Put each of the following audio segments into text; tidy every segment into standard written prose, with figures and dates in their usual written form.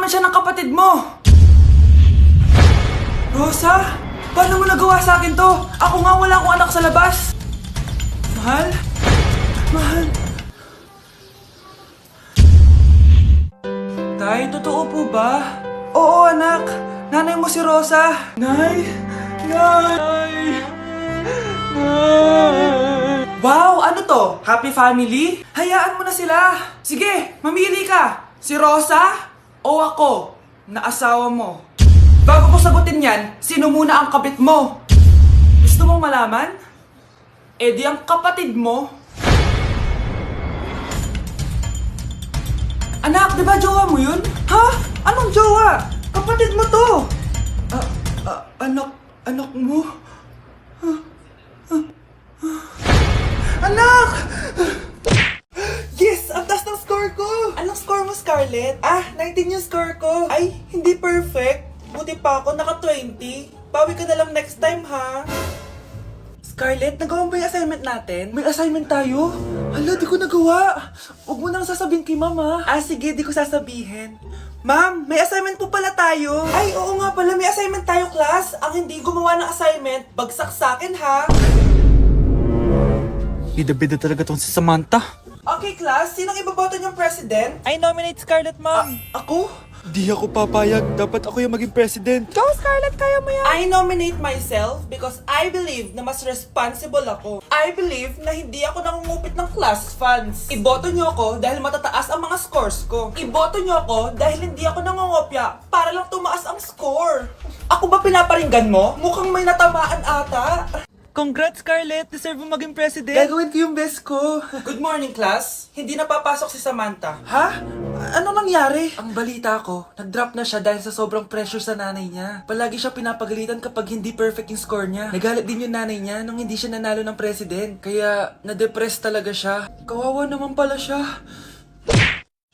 naman siya ng kapatid mo. Rosa? Paano mo nagawa sa akin to? Ako nga wala akong anak sa labas. Mahal? Mahal? Tay, totoo po ba? Oo, anak. Nanay mo si Rosa. Nay? Nay? Nay? Wow, ano to? Happy family? Hayaan mo na sila. Sige, mamili ka. Si Rosa o ako na asawa mo? Bago ko sagutin yan, sino muna ang kabit mo? Gusto mong malaman? Eh di ang kapatid mo. Anak, di ba jowa mo yun? Ha? Anong jowa? Kapatid mo to. Anak mo? Anak! Yes! Ang taas ng score ko! Anong score mo, Scarlett? 19 yung score ko. Ay, hindi perfect. Buti pa ako, naka 20. Bawi ka na lang next time, ha? Scarlett, nagawa mo ba yung assignment natin? May assignment tayo? Hala, di ko nagawa. Huwag mo nang sasabihin kay mama. Sige, di ko sasabihin. Ma'am, may assignment po pala tayo. Ay, oo nga pala, may assignment tayo, class. Ang hindi gumawa ng assignment, bagsak sa akin, ha? Bida-bida talaga tong si Samantha. Okay, class. Sinong iboboto niyong president? I nominate Scarlett, ma'am. Ako? Di ako papayag. Dapat ako yung maging president. Go, Scarlett! Kaya mo yan! I nominate myself because I believe na mas responsible ako. I believe na hindi ako nangungupit ng class funds. Iboto niyo ako dahil matataas ang mga scores ko. Iboto niyo ako dahil hindi ako nangungopya para lang tumaas ang score. Ako ba pinaparinggan mo? Mukhang may natamaan ata. Congrats, Scarlett! Deserve mo maging president. Gagawin ko yung best ko. Good morning, class. Hindi napapasok si Samantha. Ha? Ano nangyari? Ang balita ko, nag-drop na siya dahil sa sobrang pressure sa nanay niya. Palagi siya pinapagalitan kapag hindi perfect yung score niya. Nagalit din yung nanay niya nung hindi siya nanalo ng president. Kaya, na-depress talaga siya. Kawawa naman pala siya.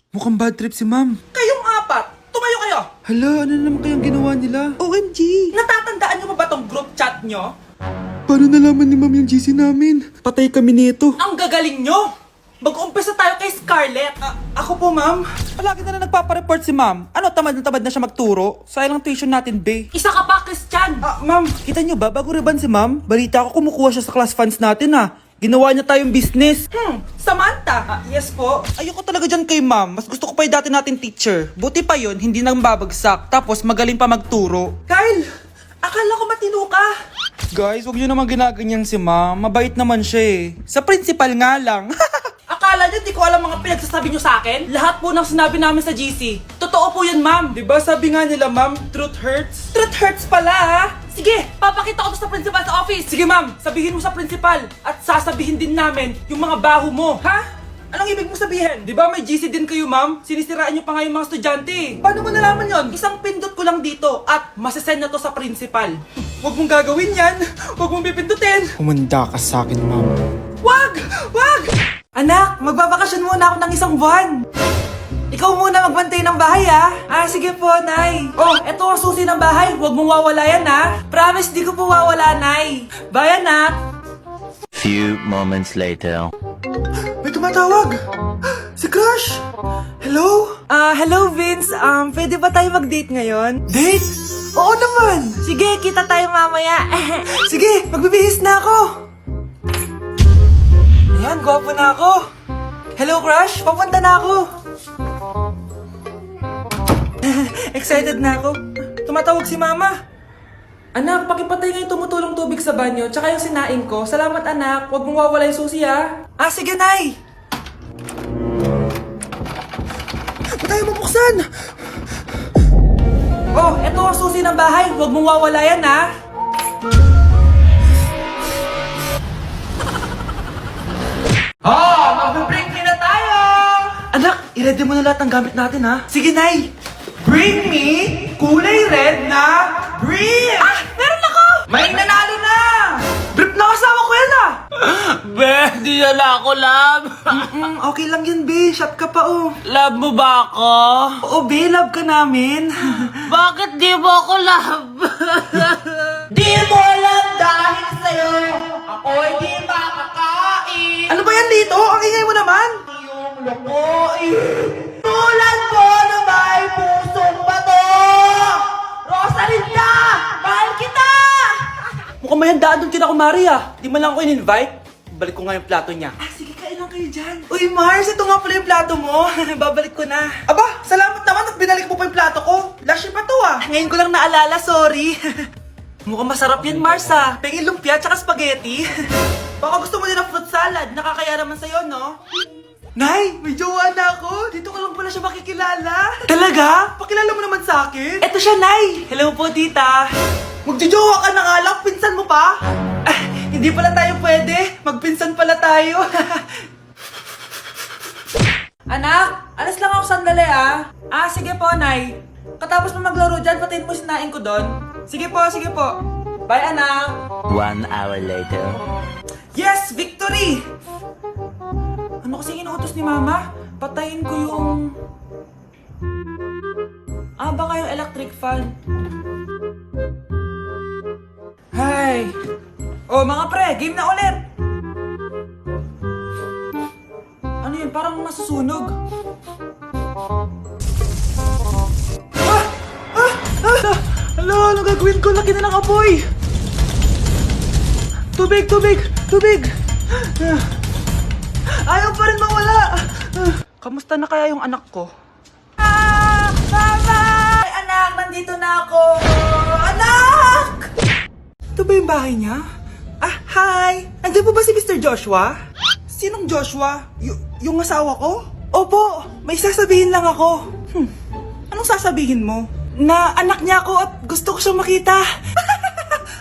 Mukhang bad trip si ma'am. Kayong apat! Tumayo kayo! Hala, ano naman kayang ginawa nila? OMG! Natatandaan niyo ba tong group chat niyo? Paano nalaman ni ma'am yung GC namin? Patay kami nito. Ang gagaling nyo! Mag-umpisa tayo kay Scarlett. Ako po, ma'am. Palagi na nagpapareport si ma'am. Ano, tamad na siya magturo? Sayang tuition natin, be. Isa ka pa, Christian! Ma'am, kita nyo ba, bago riban si ma'am, balita ko kumukuha siya sa class funds natin, ha? Ginawa niya tayong business. Samantha! Yes po. Ayoko talaga dyan kay ma'am. Mas gusto ko pa yung dati natin teacher. Buti pa yun, hindi nang babagsak. Tapos magaling pa magturo. Kyle! Akala ko matino ka. Guys, huwag nyo naman ginaganyan si ma'am. Mabait naman siya eh. Sa principal nga lang. Akala niyo di ko alam mga pinagsasabi niyo sa akin? Lahat po ng sinabi namin sa GC. Totoo po yan, ma'am. Diba sabi nga nila ma'am, truth hurts? Truth hurts pala, ha? Sige, papakita ko to sa principal sa office. Sige, ma'am. Sabihin mo sa principal. At sasabihin din namin yung mga baho mo. Ha? Anong ibig mo sabihin? Di ba may GC din kayo ma'am? Sinisiraan nyo pa nga yung mga estudyante. Paano mo nalaman yon? Isang pindot ko lang dito at masasend na to sa principal. Huwag mong gagawin yan. Huwag mong pipindutin. Humanda ka sa akin, ma'am. Wag! Wag! Anak, magbabakasyon muna ako ng isang buwan. Ikaw muna magbantay ng bahay, ha? Sige po, Nay. Oh, eto ang susi ng bahay. Huwag mong wawala yan, ha? Promise, di ko po wawala, Nay. Bye, anak. Few moments later. May tumatawag. Si Crush. Hello? Hello, Vince. Pwede ba tayo mag-date ngayon? Date? Oo naman. Sige, kita tayo mamaya. Sige, magbibihis na ako. Ayan, gwapo na ako. Hello, Crush. Papunta na ako. Excited na ako. Tumatawag si Mama. Anak, pakipatay nga yung tumutulong tubig sa banyo, tsaka yung sinaing ko. Salamat, anak. Huwag mong wawala yung susi, ha? Sige, Nay. Ba't tayo mabuksan? Oh, eto ang susi ng bahay. Huwag mong wawala yan, ha? Mag-break me na tayo! Anak, i-ready mo na lahat ng gamit natin, ha? Sige, Nay. Bring me kulay red na brief! Meron ako! May nanalo na! Brief na kasama ko yan, Be, di na ako love. Okay lang yan, be. Shot ka pa, oh. Love mo ba ako? Oo, be. Love ka namin. Bakit di mo ako love? Di mo alam dahil sa'yo ako'y di makakain. Ano ba yan dito? Ang ingay mo naman. Yung lukoy. Tulad mo na may pusong sila kumari ah. Di man lang ako in-invite. Balik ko nga yung plato niya. Ah, sige, kain lang kayo dyan. Uy, Mars, ito nga pala yung plato mo. Babalik ko na. Aba, salamat naman at binalik mo pa yung plato ko. Last year pa to ah. Ngayon ko lang naalala, sorry. Mukhang masarap yan, Mars ah. Pengin lumpia tsaka spaghetti. Baka gusto mo din ng fruit salad. Nakakaya naman sa'yo, no? Nay, may jowa na ako. Dito ko lang pala siya makikilala. Talaga? Pakilala mo naman sa akin. Eto siya, Nay. Hello po, tita. Magjojowa ka na nga lang. Pinsan mo pa? Ah, hindi pala tayo pwede. Magpinsan pala tayo. Anak, alas lang ako sandali ah. Ah, sige po, Nay. Katapos mo maglaro dyan, patayin mo sinain ko doon. Sige po, sige po. Bye, anak. 1 hour later. Yes, victory! Ano kasi inuutos ni Mama? Patayin ko yung... baka yung electric fan. Hay! Oh, mga pre, game na ulit! Ano yun? Parang masusunog. Ano gagawin ko? Laki na ng apoy! Tubig! Tubig! Tubig! Ayaw pa rin mawala! Kamusta na kaya yung anak ko? Mama! Ay, anak! Nandito na ako! Anak! Ito ba yung bahay niya? Ah, hi! Nandiyan po ba si Mr. Joshua? Sinong Joshua? Yung asawa ko? Opo! May sasabihin lang ako. Anong sasabihin mo? Na anak niya ako at gusto ko siyang makita.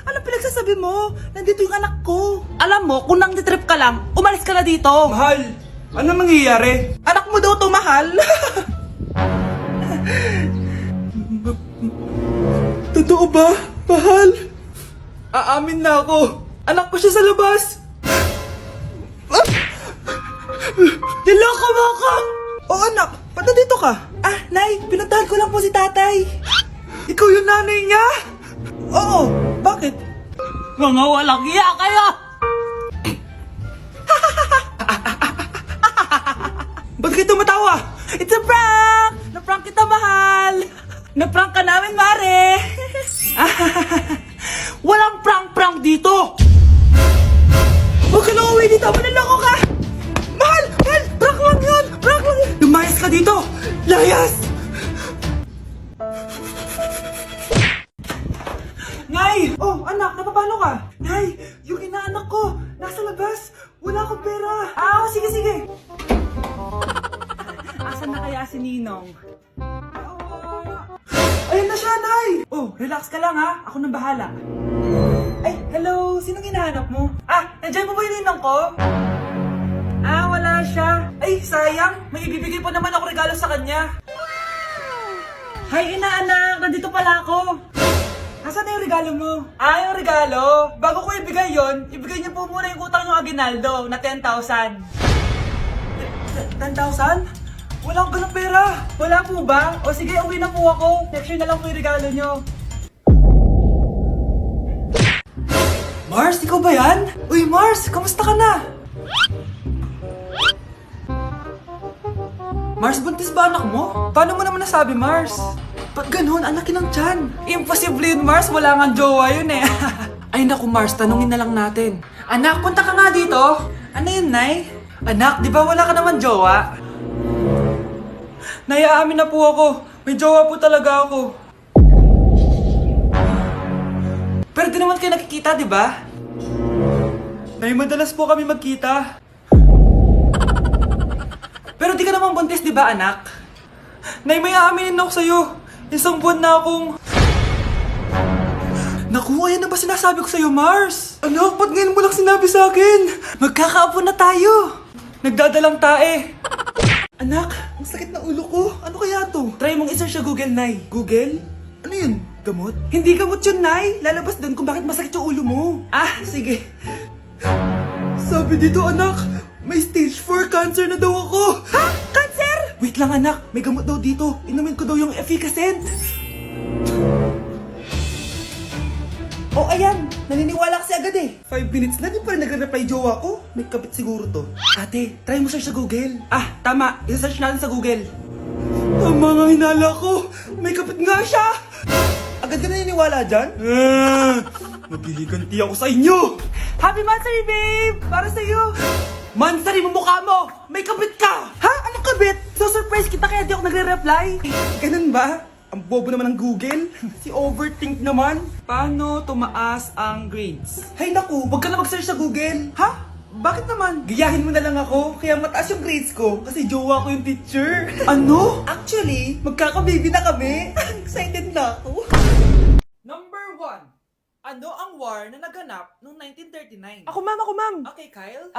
Ano pinagsasabi mo? Nandito yung anak ko. Alam mo, kung nang trip ka lang, umalis ka na dito. Mahal, ano mangyayari? Anak mo daw to, mahal. Totoo ba, mahal? Aamin na ako. Anak ko siya sa labas. Niloko mo ako! Oh, anak, ba't nandito ka? Ah, Nay, pinuntahan ko lang po si tatay. Ikaw yung nanay niya? Oo, bakit? Mga walang iya kayo! Ba't kayo tumatawa? It's a prank! Na-prank kita, mahal! Na-prank ka namin, Mare! Walang prank-prank dito! Huwag ka na uwi dito! Manaloko ka! Mahal! Mahal! Prank lang yun! Prank lang yun! Lumayas ka dito! Layas! Nay! Oh, anak, napapalo ka? Nay, yung inaanak ko, nasa labas. Wala akong pera. Ah, sige, sige. Asan na kaya si Ninong? Ayun na siya, Nay! Oh, relax ka lang ha. Ako nang bahala. Ay, hello. Sinong hinahanap mo? Ah, nandiyan mo ba yung Ninong ko? Ah, wala siya. Ay, sayang. May ibibigay pa naman ako regalo sa kanya. Hi, inaanak. Nandito pala ako. Asan na yung regalo mo? Ah, yung regalo? Bago ko ibigay yon, ibigay niyo po muna yung utang yung Aguinaldo na 10,000. 10,000? Wala akong ganong pera. Wala po ba? O sige, uwi na po ako. Next year na lang po yung regalo niyo. Mars, ikaw ba yan? Uy, Mars, kamusta ka na? Mars, buntis ba anak mo? Paano mo naman nasabi, Mars? Ba't ganun? Anakin ng tiyan. Imposible yun, Mars. Wala nga jowa yun eh. Ay naku, Mars. Tanungin na lang natin. Anak, punta ka nga dito. Ano yun, Nay? Anak, di ba wala ka naman jowa? Nay, aamin na po ako. May jowa po talaga ako. Pero di naman kayo nakikita, di ba? Nay, madalas po kami magkita. Pero di ka naman buntis, di ba, anak? Nay, may aaminin ako sa'yo. Isang buwan na akong... Naku, ayan na ba sinasabi ko sa'yo, Mars? Anak, ba't ngayon mo lang sinabi sa akin? Magkakaapo na tayo. Nagdadalang tae. Anak, ang sakit na ulo ko. Ano kaya to? Try mong isearch sa Google, Nay. Google? Ano yun? Gamot? Hindi gamot yun, Nay. Lalabas doon kung bakit masakit yung ulo mo. Ah, sige. Sabi dito, anak, may stage 4 cancer na daw ako. Ha? Cancer? Wait lang, anak. May gamot daw dito. Inumin ko daw yung Efficacent. Oh, ayan. Naniniwala kasi agad eh. 5 minutes na, di pa rin nagre-reply jowa ko. May kapit siguro to. Ate, try mo search sa Google. Ah, tama. I-search natin sa Google. Tama nga hinala ko. May kapit nga siya. Agad ka naniniwala dyan? Maghihiganti ako sa inyo! Happy Mansari, babe! Para sa'yo! Mansari, mukha mo! May kabit ka! Ha? Anong kabit? So surprise kita kaya di ako nagre-reply. Ganun ba? Ang bobo naman ng Google. Si overthink naman. Paano tumaas ang grades? Hay naku, wag ka na mag-search sa Google. Ha? Bakit naman? Gayahin mo na lang ako, kaya mataas yung grades ko kasi jowa ko yung teacher. Ano? Actually, magkaka-baby na kami. Excited na ako. Number 1. Ano ang war na naganap noong 1939? Ako ma'am. Okay, Kyle?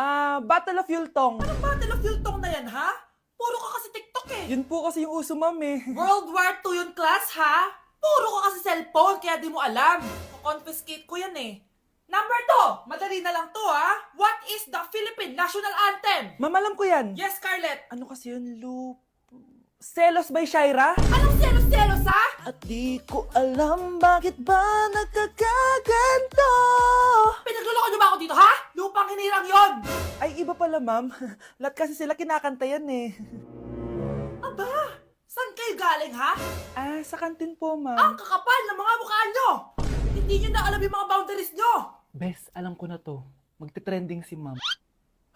Battle of Yultong. Anong Battle of Yultong na yan, ha? Puro ka kasi TikTok eh. Yun po kasi yung uso ma'am eh. World War II yun, class, ha? Puro ka kasi cellphone, kaya di mo alam. Confiscate ko yan eh. Number 2, madali na lang to, ha? What is the Philippine National Anthem? Ma'am, alam ko yan. Yes, Scarlett. Ano kasi yun, Loop? Selos by Shaira? Anong selos-selos, ha? At di ko alam bakit ba nagkakaganto. Pinagluloko niyo ba ako dito, ha? Lupang hinirang yon. Ay, iba pala ma'am. Lahat kasi sila kinakanta yan eh. Aba, saan kayo galing, ha? Sa kantin po Ang ma'am. kakapal ng mga mukha nyo. Hindi nyo na alam yung mga boundaries nyo. Bes, alam ko na to. Magte-trending si ma'am.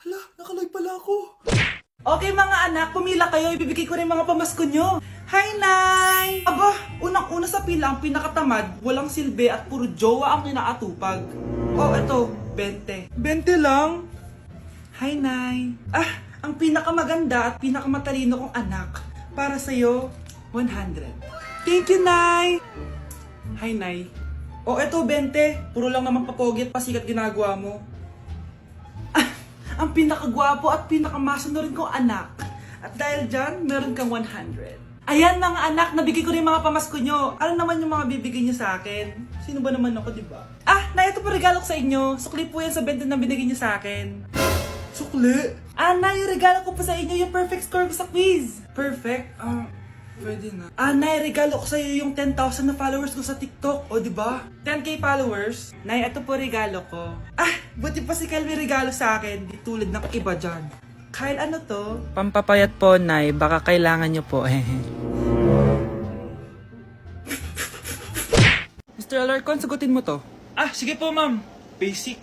Hala, nakaloy pala ako. Okay mga anak, pumila kayo. Ibibigay ko rin mga pamasko nyo. Hi, Nay! Aba, unang-una sa pila ang pinakatamad, walang silbi at puro jowa ang kinaatupag. Oh, eto, 20. 20 lang? Hi, Nay. Ang pinakamaganda at pinakamatalino kong anak. Para sa'yo, 100. Thank you, Nay! Hi, Nay. Oh, eto, 20. Puro lang naman papogit, pasikat ginagawa mo. Ang pinakagwapo at pinakamasunurin kong anak. At dahil dyan, meron kang 100. Ayan mga anak, nabigay ko rin mga pamasko nyo. Ano naman yung mga bibigay nyo sa akin? Sino ba naman ako, diba? Na ito po regalo ko sa inyo. Sukli po yan sa 20 na binigay nyo sa akin. Sukli? Na yung regalo ko po sa inyo, yung perfect score ko sa quiz. Perfect? Pwede na. Nay, regalo ko sa iyo yung 10,000 na followers ko sa TikTok. O, di ba? 10k followers. Nay, ito po regalo ko. Buti pa si Kyle may regalo sa akin. Di tulad ng iba dyan. Kyle, ano to? Pampapayat po, Nay. Baka kailangan nyo po. Mr. Alarcon, sagutin mo to. Sige po, ma'am. Basic.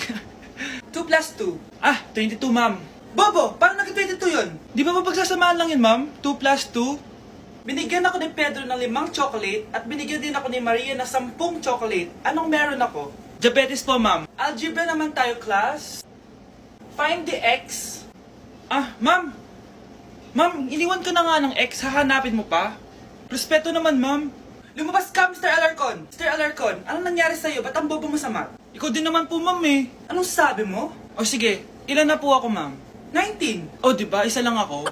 2 plus 2. 22, ma'am. Bobo, paano naging 22 yun? Di ba mapagsasamaan lang yun, ma'am? 2 plus 2? Binigyan ako ni Pedro ng 5 chocolate at binigyan din ako ni Maria ng 10 chocolate. Anong meron ako? Diabetes po, ma'am. Algebra naman tayo, class. Find the x. Ma'am. Ma'am, iniwan ko na nga ng x. Hahanapin mo pa? Respeto naman, ma'am. Lumabas ka, Mr. Alarcon. Mr. Alarcon, anong nangyari sa'yo? Ba't ang bobo mo sa math? Ikaw din naman po, ma'am eh. Anong sabi mo? O sige, ilan na po ako, ma'am? 19. O, diba? Isa lang ako.